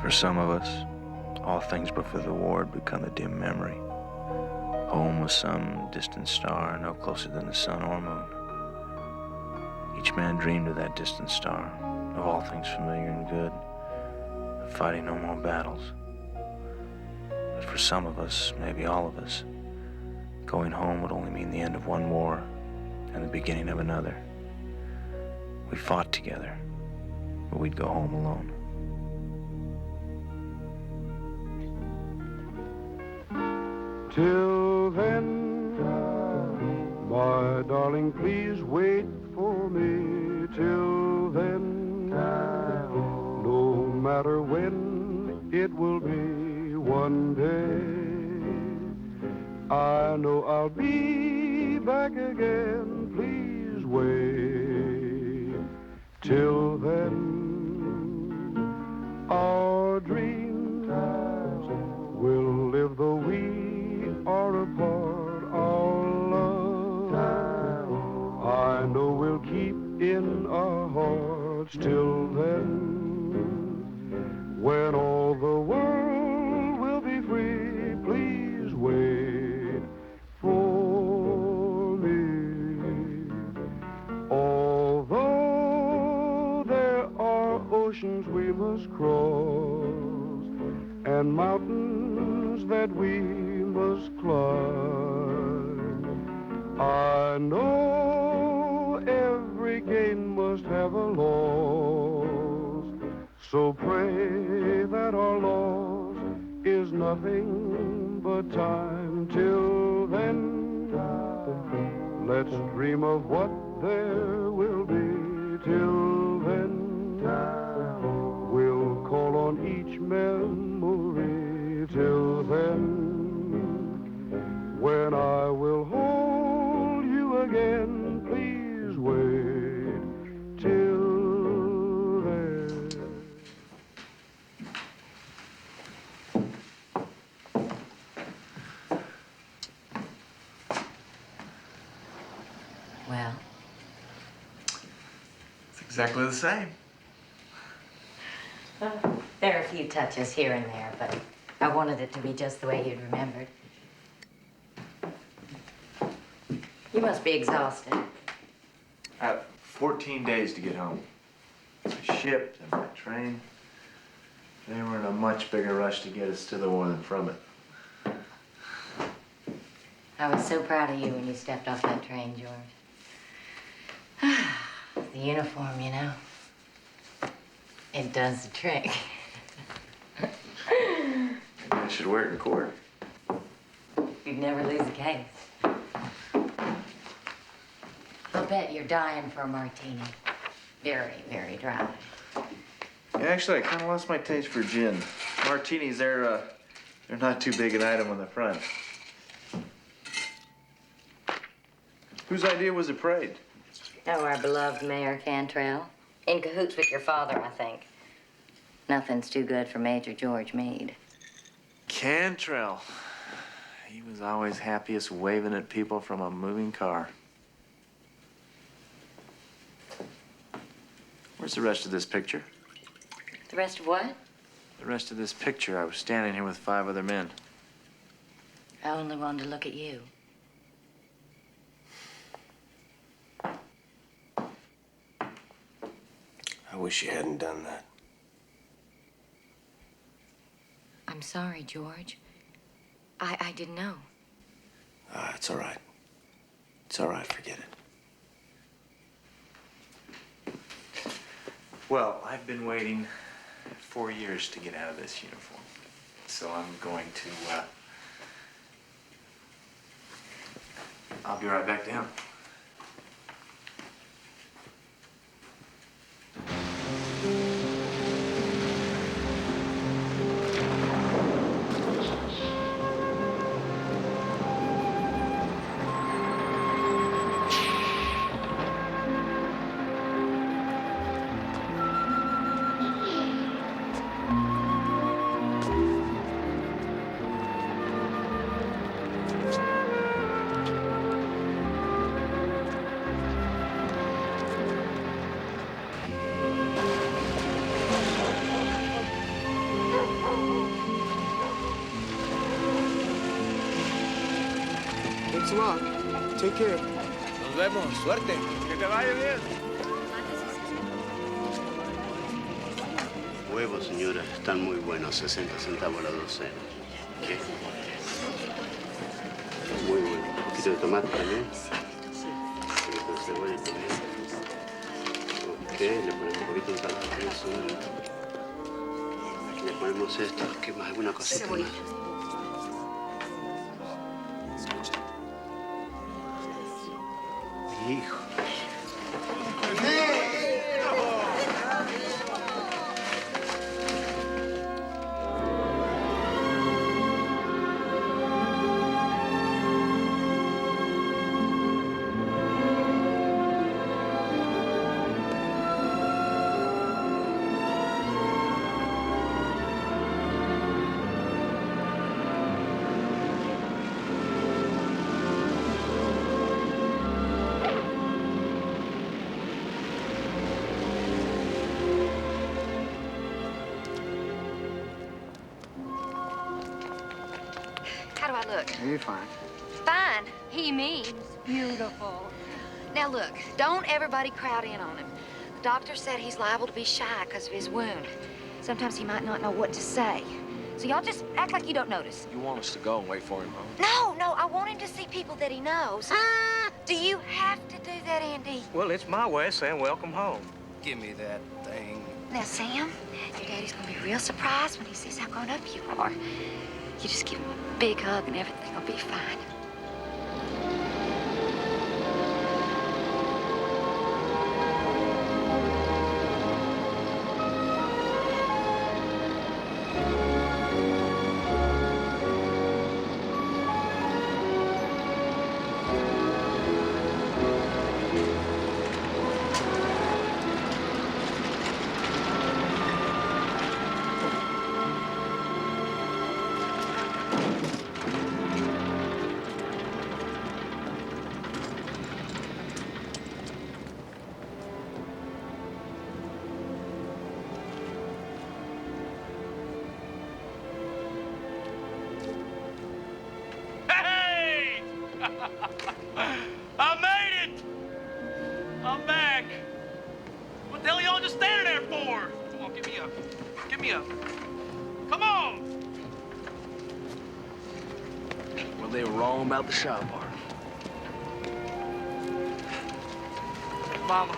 For some of us, all things before the war had become a dim memory. Home was some distant star, no closer than the sun or moon. Each man dreamed of that distant star, of all things familiar and good, of fighting no more battles. But for some of us, maybe all of us, going home would only mean the end of one war and the beginning of another. We fought together, but we'd go home alone. Till then, my darling, please wait for me. Till then, no matter when it will be, one day I know I'll be back again. Please wait. Till then, our dreams will live though we are apart. Our love, I know we'll keep in our hearts. Till then, when all the world will be free, please wait for me. Although there are oceans we must cross and mountains that we must climb, I know every gain must have a loss. So pray that our loss is nothing but time. Till then, let's dream of what there will be. Till then, we'll call on each memory. Till then, when I will hold you again, please wait till then. Well, It's exactly the same. there are a few touches here and there, but I wanted it to be just the way you'd remembered. You must be exhausted. I have 14 days to get home. My ship and my train. They were in a much bigger rush to get us to the war than from it. I was so proud of you when you stepped off that train, George. The uniform, you know. It does the trick. Maybe I should wear it in court. You'd never lose a case. I'll bet you're dying for a martini. Very, very dry. Yeah, actually, I kind of lost my taste for gin. Martinis, they're not too big an item on the front. Whose idea was the parade? Oh, our beloved Mayor Cantrell. In cahoots with your father, I think. Nothing's too good for Major George Meade. Cantrell. He was always happiest waving at people from a moving car. Where's the rest of this picture? The rest of what? The rest of this picture. I was standing here with 5 other men. I only wanted to look at you. I wish you hadn't done that. I'm sorry, George. I didn't know. It's all right. It's all right, forget it. Well, I've been waiting 4 years to get out of this uniform. So I'm going to, I'll be right back down. Thanks a lot. Take care. Nos vemos. Suerte. Que te vaya bien. Huevos, señora, están muy buenos, 60 centavos la docena. ¿Qué? Muy bueno. ¿Un poquito de tomate también? Un poquito de cebolla también. Ok, le ponemos un poquito de ensalada de cebolla. Le ponemos esto, ¿qué más? ¿Alguna cosita más? Hijo. How do I look? You're fine. Fine. He means beautiful. Now look, don't everybody crowd in on him. The doctor said he's liable to be shy because of his wound. Sometimes he might not know what to say. So y'all just act like you don't notice. You want us to go and wait for him, huh? No, I want him to see people that he knows. Do you have to do that, Andy? Well, it's my way of saying welcome home. Give me that thing. Now, Sam, your daddy's gonna be real surprised when he sees how grown up you are. You just give him a big hug and everything will be fine. Hey! I made it! I'm back. What the hell y'all just standing there for? Come on, give me up. Give me up. Come on! Well, they were wrong about the shop part. Mama.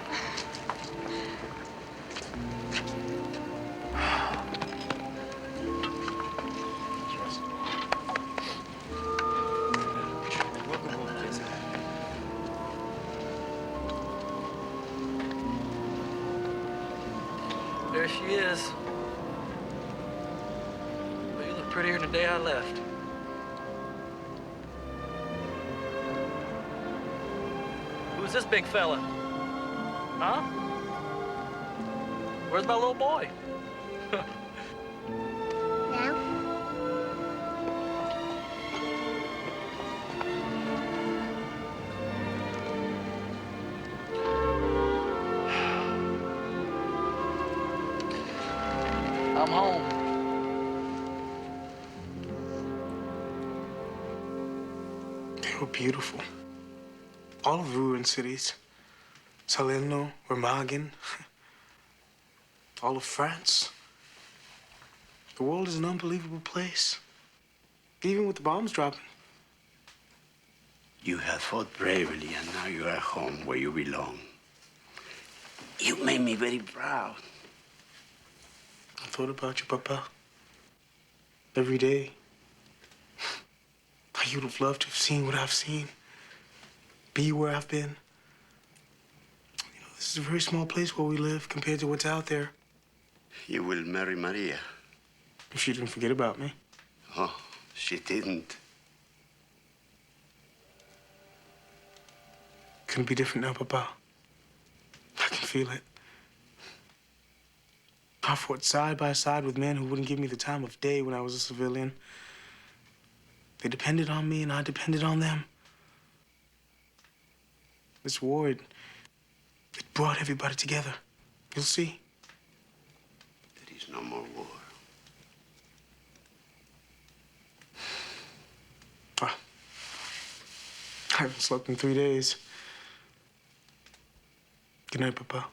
Welcome home, kids. There she is. Well, you look prettier than the day I left. Who's this big fella? Huh? Where's my little boy? I'm home. They were beautiful. All of the ruined cities. Salerno, Remagen, all of France. The world is an unbelievable place. Even with the bombs dropping. You have fought bravely, and now you are home where you belong. You made me very proud. I thought about you, Papa. Every day. How you'd have loved to have seen what I've seen. Be where I've been. You know, this is a very small place where we live compared to what's out there. You will marry Maria. If she didn't forget about me. Oh, she didn't. Couldn't be different now, Papa. I can feel it. I fought side by side with men who wouldn't give me the time of day when I was a civilian. They depended on me, and I depended on them. This war, it brought everybody together. You'll see. There is no more war. Ah, haven't slept in 3 days. Good night, Papa.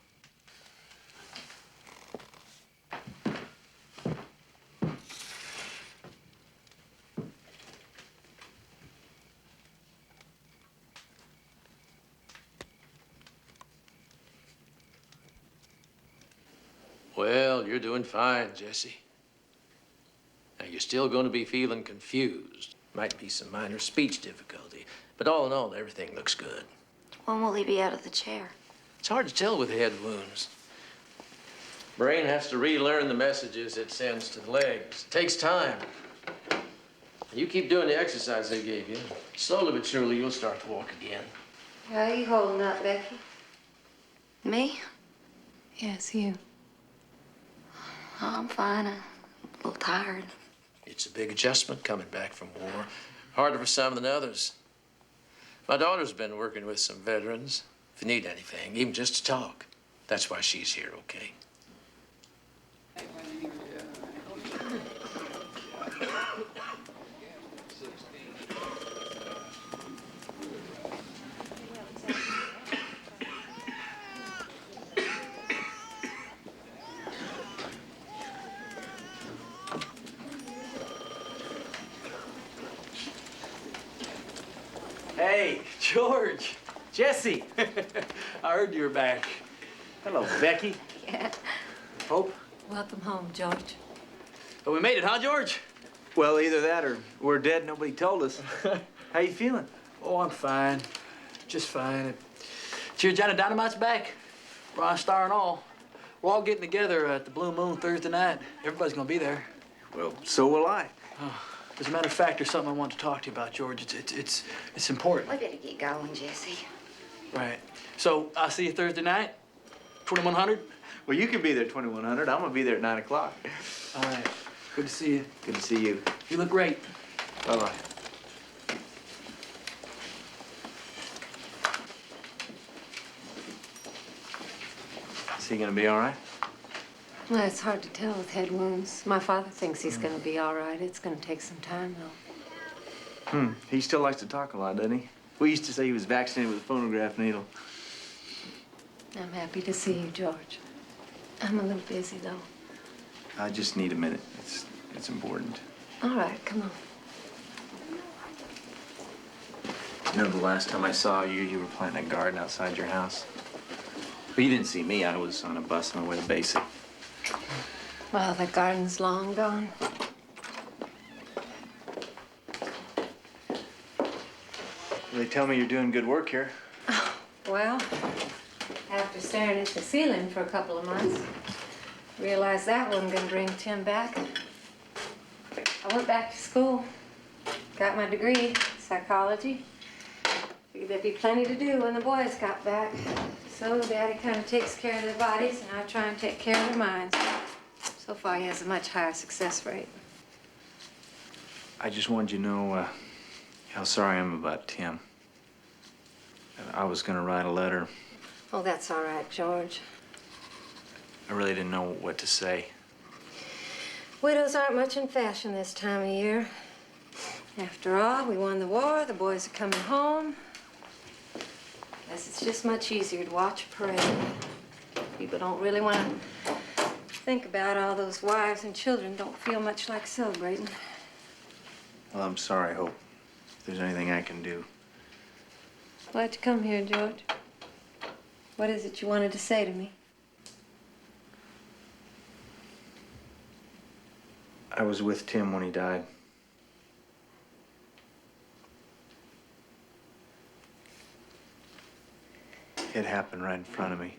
Well, you're doing fine, Jesse. Now, you're still going to be feeling confused. Might be some minor speech difficulty. But all in all, everything looks good. When will he be out of the chair? It's hard to tell with head wounds. Brain has to relearn the messages it sends to the legs. It takes time. You keep doing the exercise they gave you. Slowly but surely, you'll start to walk again. How are you holding up, Becky? Me? Yes, you. Oh, I'm fine. I'm a little tired. It's a big adjustment coming back from war. Harder for some than others. My daughter's been working with some veterans. If you need anything, even just to talk, that's why she's here, okay? Hey, George, Jesse. I heard you were back. Hello, Becky. Yeah. Hope. Welcome home, George. But we made it, huh, George? Well, either that or we're dead, nobody told us. How you feeling? Oh, I'm fine. Just fine. Cheer Johnny Dynamite's back. Bronze Star and all. We're all getting together at the Blue Moon Thursday night. Everybody's gonna be there. Well, so will I. As a matter of fact, there's something I want to talk to you about, George. It's important. We better get going, Jesse. Right. So I'll see you Thursday night, 2100. Well, you can be there 2100. I'm gonna be there at 9 o'clock. All right. Good to see you. Good to see you. You look great. Bye-bye. Is he gonna be all right? Well, it's hard to tell with head wounds. My father thinks he's going to be all right. It's going to take some time, though. He still likes to talk a lot, doesn't he? We used to say he was vaccinated with a phonograph needle. I'm happy to see you, George. I'm a little busy, though. I just need a minute. It's important. All right, come on. You know, the last time I saw you, you were planting a garden outside your house. But you didn't see me. I was on a bus on my way to basic. Well, the garden's long gone. They tell me you're doing good work here. Well, after staring at the ceiling for a couple of months, realized that wasn't going to bring Tim back. I went back to school, got my degree, psychology. Figured there'd be plenty to do when the boys got back. So Daddy kind of takes care of their bodies, and I try and take care of their minds. So far, he has a much higher success rate. I just wanted you to know how sorry I am about Tim. I was gonna write a letter. Oh, that's all right, George. I really didn't know what to say. Widows aren't much in fashion this time of year. After all, we won the war, the boys are coming home. Guess it's just much easier to watch a parade. People don't really want to think about all those wives and children don't feel much like celebrating. Well, I'm sorry, Hope. If there's anything I can do. Why'd you come here, George? What is it you wanted to say to me? I was with Tim when he died. It happened right in front of me.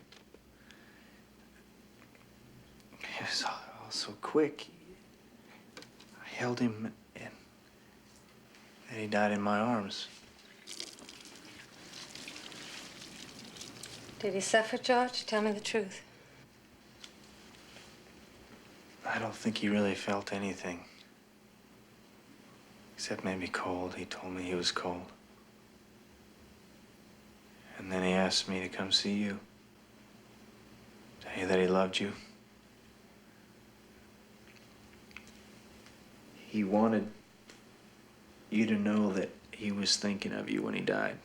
It was all so quick. I held him and he died in my arms. Did he suffer, George? Tell me the truth. I don't think he really felt anything. Except maybe cold. He told me he was cold. And then he asked me to come see you. Tell you that he loved you. He wanted you to know that he was thinking of you when he died.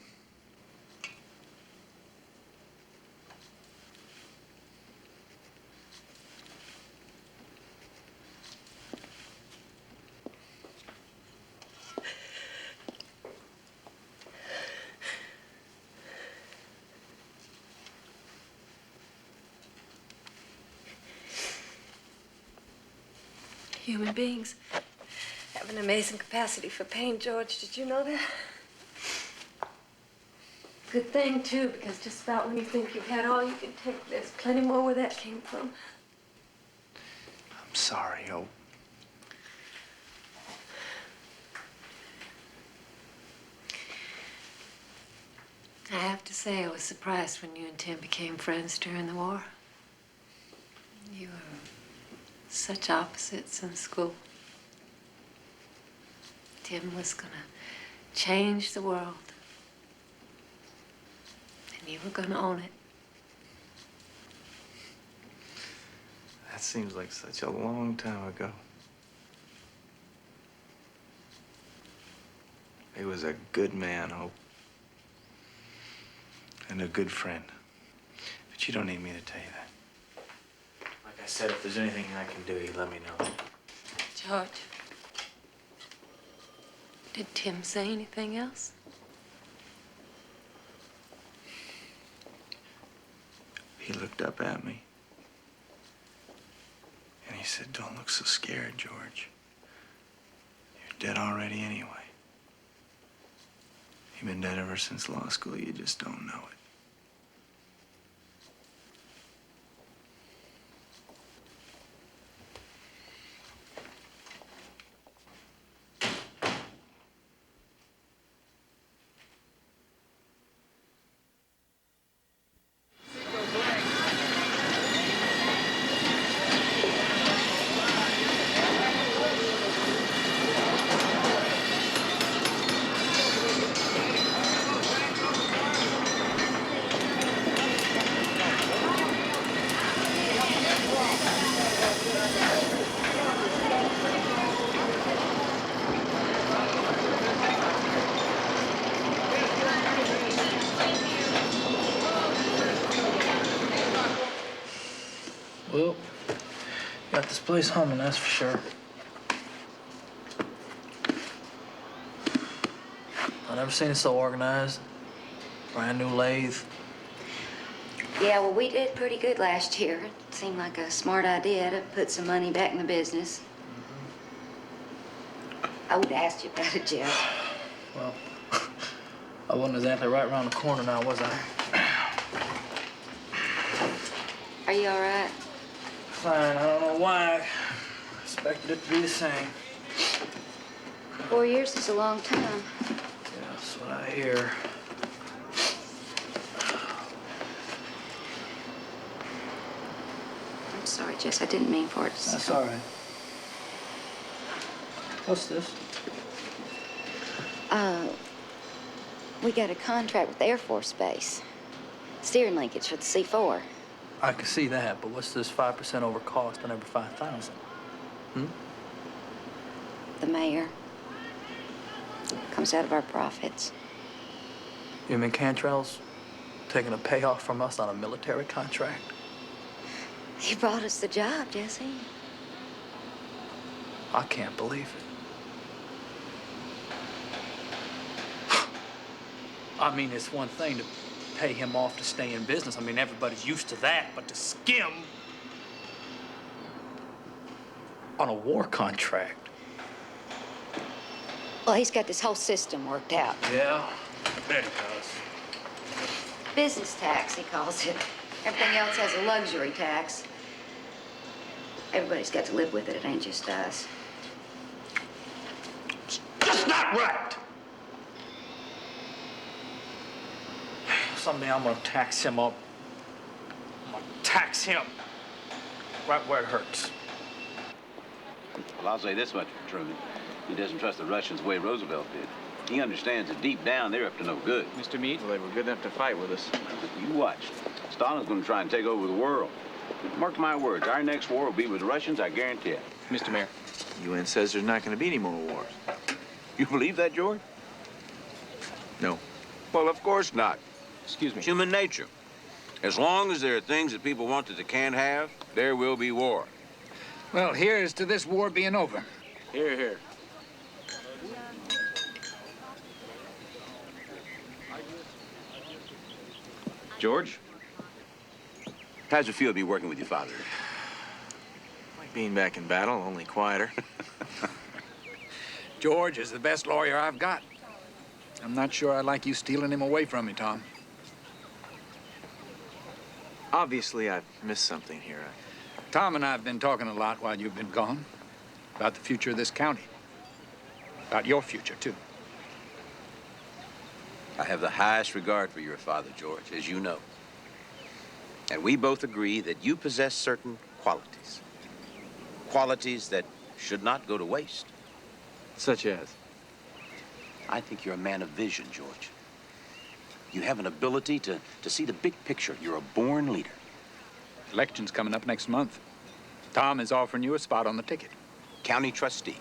Human beings have an amazing capacity for pain, George. Did you know that? Good thing, too, because just about when you think you've had all you can take, there's plenty more where that came from. I'm sorry, Hope. I have to say, I was surprised when you and Tim became friends during the war. You were such opposites in school. Tim was gonna change the world. And you were gonna own it. That seems like such a long time ago. He was a good man, Hope. And a good friend. But you don't need me to tell you that. Like I said, if there's anything I can do, you let me know. George, did Tim say anything else? He looked up at me. And he said, "Don't look so scared, George. You're dead already anyway. You've been dead ever since law school. You just don't know it." Well, got this place humming, that's for sure. I never seen it so organized. Brand new lathe. Yeah, well, we did pretty good last year. It seemed like a smart idea to put some money back in the business. I would have asked you about it, Jeff. Well, I wasn't exactly right around the corner now, was I? Are you all right? Fine, I don't know why. I expected it to be the same. 4 years is a long time. Yeah, that's what I hear. I'm sorry, Jess. I didn't mean for it to That's all right. What's this? We got a contract with Air Force Base. Steering linkage for the C4. I can see that, but what's this 5% over cost on every 5,000? The mayor. Comes out of our profits. You mean Cantrell's taking a payoff from us on a military contract? He brought us the job, Jesse. I can't believe it. I mean, it's one thing to pay him off to stay in business. I mean, everybody's used to that, but to skim on a war contract. Well, he's got this whole system worked out. Yeah, I bet he does. Business tax, he calls it. Everything else has a luxury tax. Everybody's got to live with it. It ain't just us. Just not right. Someday I'm gonna tax him up. I'm gonna tax him right where it hurts. Well, I'll say this much for Truman. He doesn't trust the Russians the way Roosevelt did. He understands that deep down they're up to no good. Mr. Meade, well, they were good enough to fight with us. You watch. Stalin's going to try and take over the world. Mark my words, our next war will be with the Russians, I guarantee it. Mr. Mayor, UN says there's not going to be any more wars. You believe that, George? No. Well, of course not. Excuse me. Human nature. As long as there are things that people want that they can't have, there will be war. Well, here's to this war being over. Here, here. George? How's it feel to be working with your father? My being back in battle, only quieter. George is the best lawyer I've got. I'm not sure I like you stealing him away from me, Tom. Obviously, I've missed something here. Tom and I have been talking a lot while you've been gone about the future of this county. About your future, too. I have the highest regard for your father, George, as you know. And we both agree that you possess certain qualities. Qualities that should not go to waste. Such as? I think you're a man of vision, George. You have an ability to see the big picture. You're a born leader. Election's coming up next month. Tom is offering you a spot on the ticket. County trustee.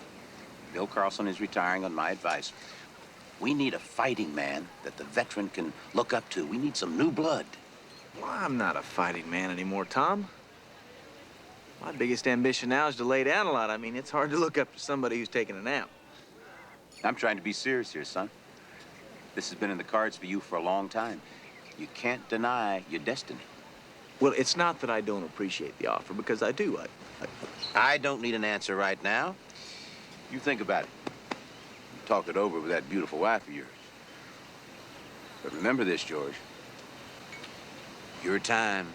Bill Carlson is retiring on my advice. We need a fighting man that the veteran can look up to. We need some new blood. Well, I'm not a fighting man anymore, Tom. My biggest ambition now is to lay down a lot. I mean, it's hard to look up to somebody who's taking a nap. I'm trying to be serious here, son. This has been in the cards for you for a long time. You can't deny your destiny. Well, it's not that I don't appreciate the offer, because I do. I don't need an answer right now. You think about it. Talk it over with that beautiful wife of yours. But remember this, George. Your time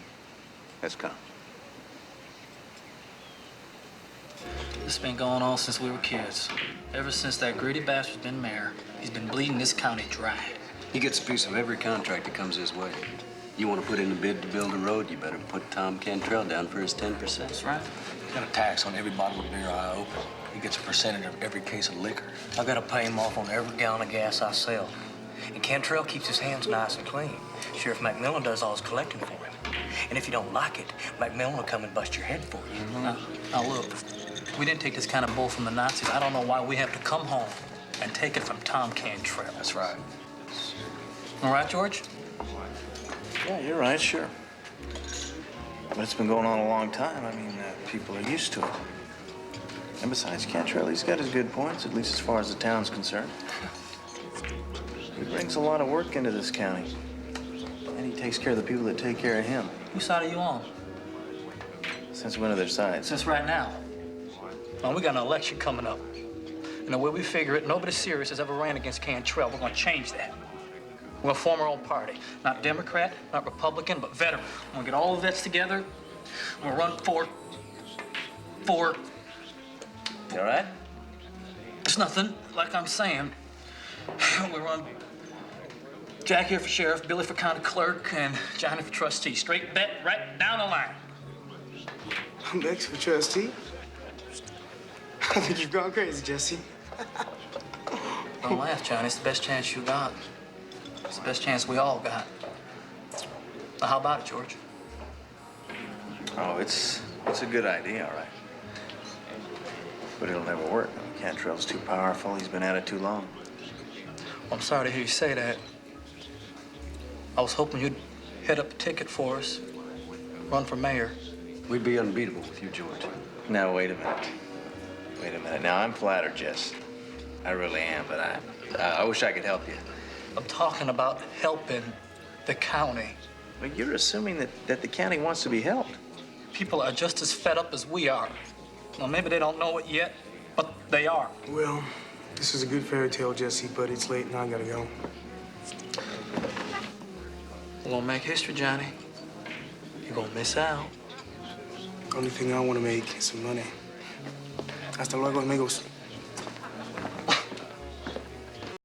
has come. This has been going on since we were kids. Ever since that greedy bastard's been mayor, he's been bleeding this county dry. He gets a piece of every contract that comes his way. You want to put in a bid to build a road, you better put Tom Cantrell down for his 10%. That's right. Got a tax on every bottle of beer I open. He gets a percentage of every case of liquor. I gotta pay him off on every gallon of gas I sell. And Cantrell keeps his hands nice and clean. Sheriff McMillan does all his collecting for him. And if you don't like it, McMillan will come and bust your head for you. Now look, we didn't take this kind of bull from the Nazis. I don't know why we have to come home and take it from Tom Cantrell. That's right. All right, George? Yeah, you're right, sure. But it's been going on a long time. I mean, people are used to it. And besides, Cantrell, he's got his good points, at least as far as the town's concerned. He brings a lot of work into this county. And he takes care of the people that take care of him. Whose side are you on? Since when are their sides? Since right now. Well, we got an election coming up. And the way we figure it, nobody serious has ever ran against Cantrell. We're gonna change that. We're gonna form our own party. Not Democrat, not Republican, but veteran. We're gonna get all the vets together. We're gonna run for... You all right? It's nothing, like I'm saying. We run Jack here for sheriff, Billy for county clerk, and Johnny for trustee. Straight bet right down the line. I'm next for trustee. I think you've gone crazy, Jesse. Don't laugh, Johnny. It's the best chance you got. It's the best chance we all got. Now, how about it, George? Oh, it's a good idea, all right. But it'll never work. I mean, Cantrell's too powerful. He's been at it too long. Well, I'm sorry to hear you say that. I was hoping you'd head up a ticket for us, run for mayor. We'd be unbeatable with you, George. Now, wait a minute. Wait a minute. Now, I'm flattered, Jess. I really am, but I wish I could help you. I'm talking about helping the county. But you're assuming that the county wants to be helped. People are just as fed up as we are. Well, maybe they don't know it yet, but they are. Well, this is a good fairy tale, Jesse, but it's late and I gotta go. We're gonna make history, Johnny. You're gonna miss out. Only thing I want to make is some money. Hasta luego, amigos.